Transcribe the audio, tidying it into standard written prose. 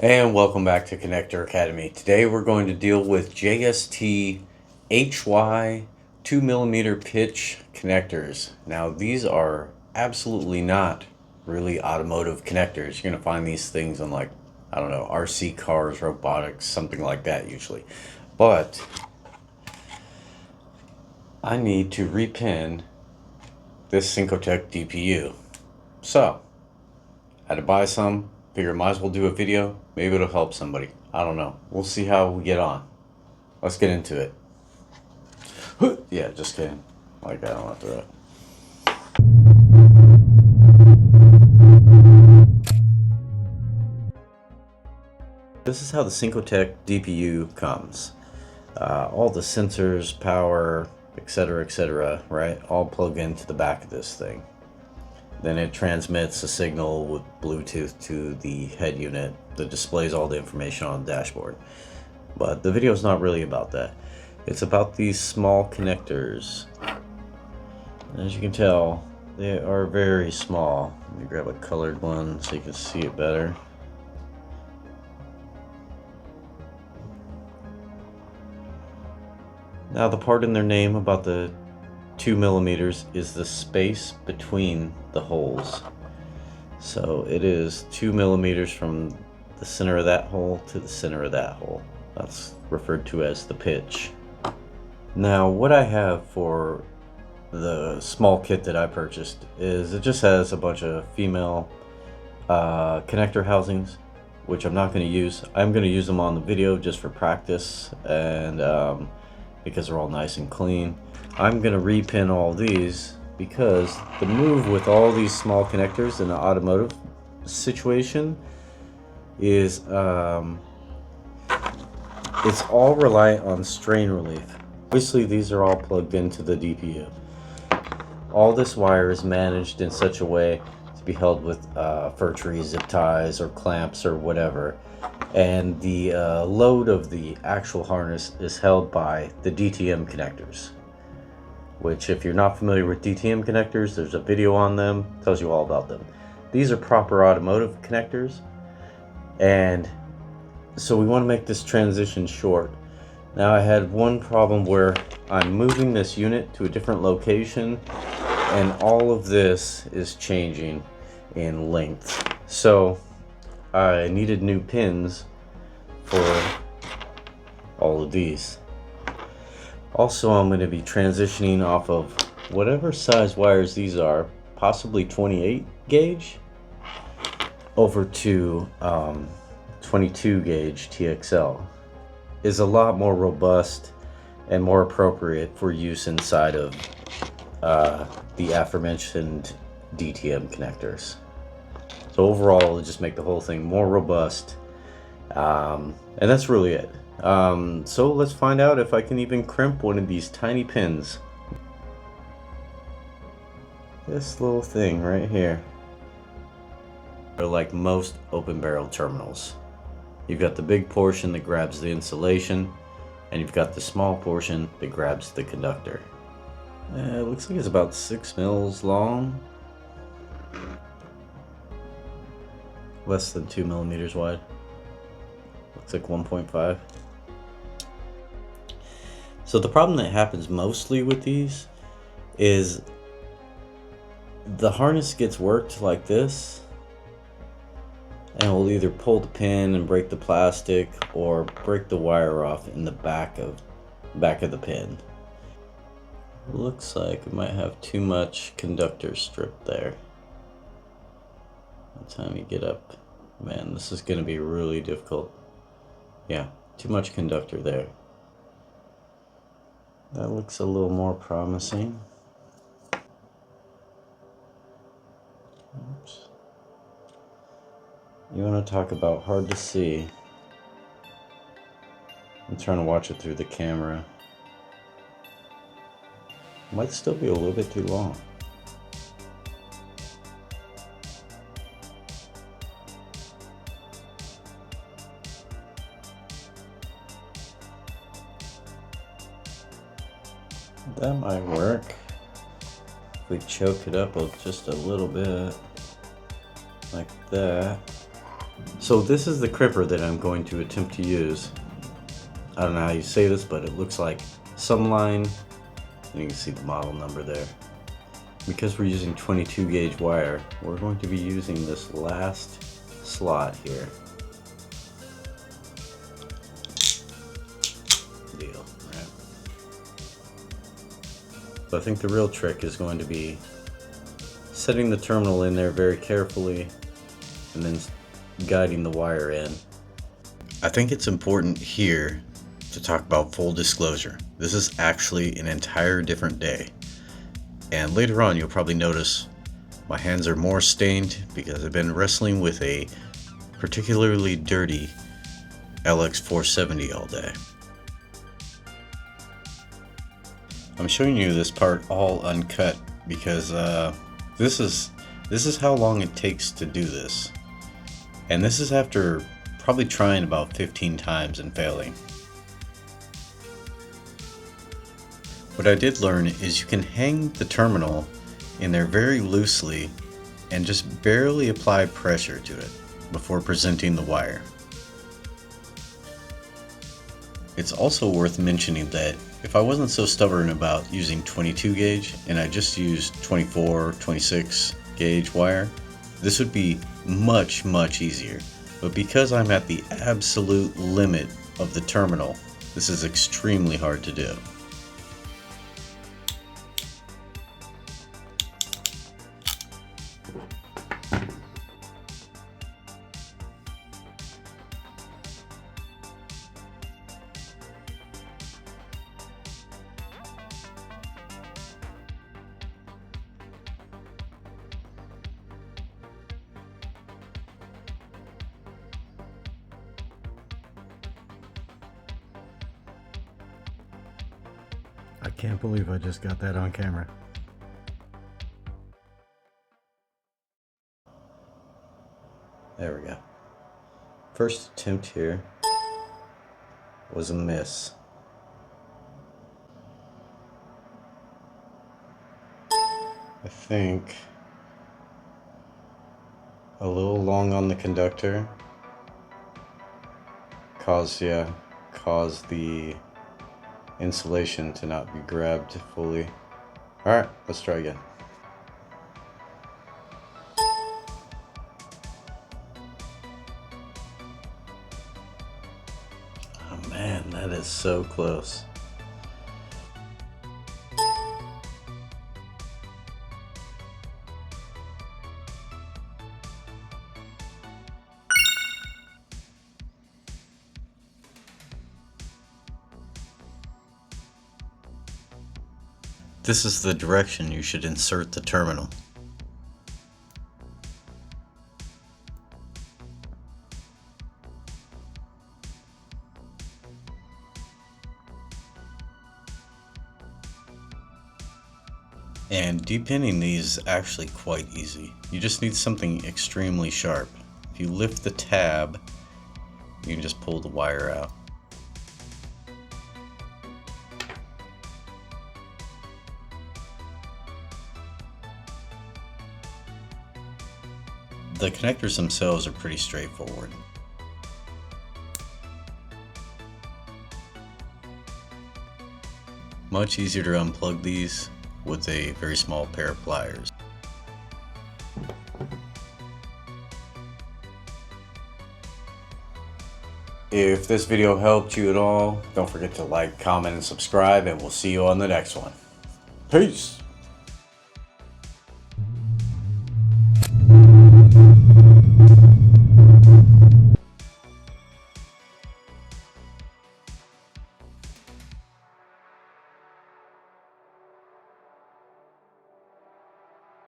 And welcome back to Connector Academy. Today we're going to deal with JST HY 2mm pitch connectors. Now these are absolutely not really automotive connectors. You're going to find these things on, like, I don't know, RC cars, robotics, something like that usually. But I need to repin this Sincotech DPU. So I had to buy some. Figure might as well do a video. Maybe it'll help somebody. I don't know. We'll see how we get on. Let's get into it. Yeah, just kidding. Like, I don't have to. This is how the Sincotech DPU comes. All the sensors, power, etc., right? All plug into the back of this thing. Then it transmits a signal with Bluetooth to the head unit that displays all the information on the dashboard. But the video is not really about that. It's about these small connectors. As you can tell, they are very small. Let me grab a colored one so you can see it better. Now, the part in their name about the 2mm is the space between the holes. So it is 2mm from the center of that hole to the center of that hole. That's referred to as the pitch. Now, what I have for the small kit that I purchased is it just has a bunch of female connector housings, which I'm not going to use. I'm going to use them on the video just for practice and because they're all nice and clean. I'm going to repin all these because the move with all these small connectors in an automotive situation is it's all reliant on strain relief. Obviously, these are all plugged into the DPU. All this wire is managed in such a way to be held with purgatory zip ties or clamps or whatever. And the load of the actual harness is held by the DTM connectors, which, if you're not familiar with DTM connectors, there's a video on them, tells you all about them. These are proper automotive connectors, and so we want to make this transition short. Now, I had one problem where I'm moving this unit to a different location, and all of this is changing in length. So I needed new pins for all of these. Also, I'm going to be transitioning off of whatever size wires these are, possibly 28 gauge, over to 22 gauge TXL. Is a lot more robust and more appropriate for use inside of the aforementioned DTM connectors. So overall, it'll just make the whole thing more robust, and that's really it. So let's find out if I can even crimp one of these tiny pins. This little thing right here. They're like most open barrel terminals. You've got the big portion that grabs the insulation, and you've got the small portion that grabs the conductor. It looks like it's about 6 mils long. Less than 2mm wide. Looks like 1.5. So the problem that happens mostly with these is the harness gets worked like this, and will either pull the pin and break the plastic or break the wire off in the back of the pin. Looks like it might have too much conductor strip there. By the time you get up, man, this is going to be really difficult. Yeah, too much conductor there. That looks a little more promising. Oops. You want to talk about hard to see. I'm trying to watch it through the camera. Might still be a little bit too long. That might work. If we choke it up just a little bit, like that. So this is the crimper that I'm going to attempt to use. I don't know how you say this, but it looks like some line. You can see the model number there. Because we're using 22 gauge wire, we're going to be using this last slot here. Deal, right? So I think the real trick is going to be setting the terminal in there very carefully and then guiding the wire in. I think it's important here to talk about full disclosure. This is actually an entire different day. And later on, you'll probably notice my hands are more stained because I've been wrestling with a particularly dirty LX470 all day. I'm showing you this part all uncut because this is how long it takes to do this. And this is after probably trying about 15 times and failing. What I did learn is you can hang the terminal in there very loosely and just barely apply pressure to it before presenting the wire. It's also worth mentioning that if I wasn't so stubborn about using 22 gauge and I just used 24, 26 gauge wire, this would be much easier. But because I'm at the absolute limit of the terminal, this is extremely hard to do. I can't believe I just got that on camera. There we go. First attempt here was a miss. I think a little long on the conductor caused the insulation to not be grabbed fully. Alright, let's try again. Oh man, that is so close. This is the direction you should insert the terminal. And depinning these is actually quite easy. You just need something extremely sharp. If you lift the tab, you can just pull the wire out. The connectors themselves are pretty straightforward. Much easier to unplug these with a very small pair of pliers. If this video helped you at all, don't forget to like, comment, and subscribe, and we'll see you on the next one. Peace!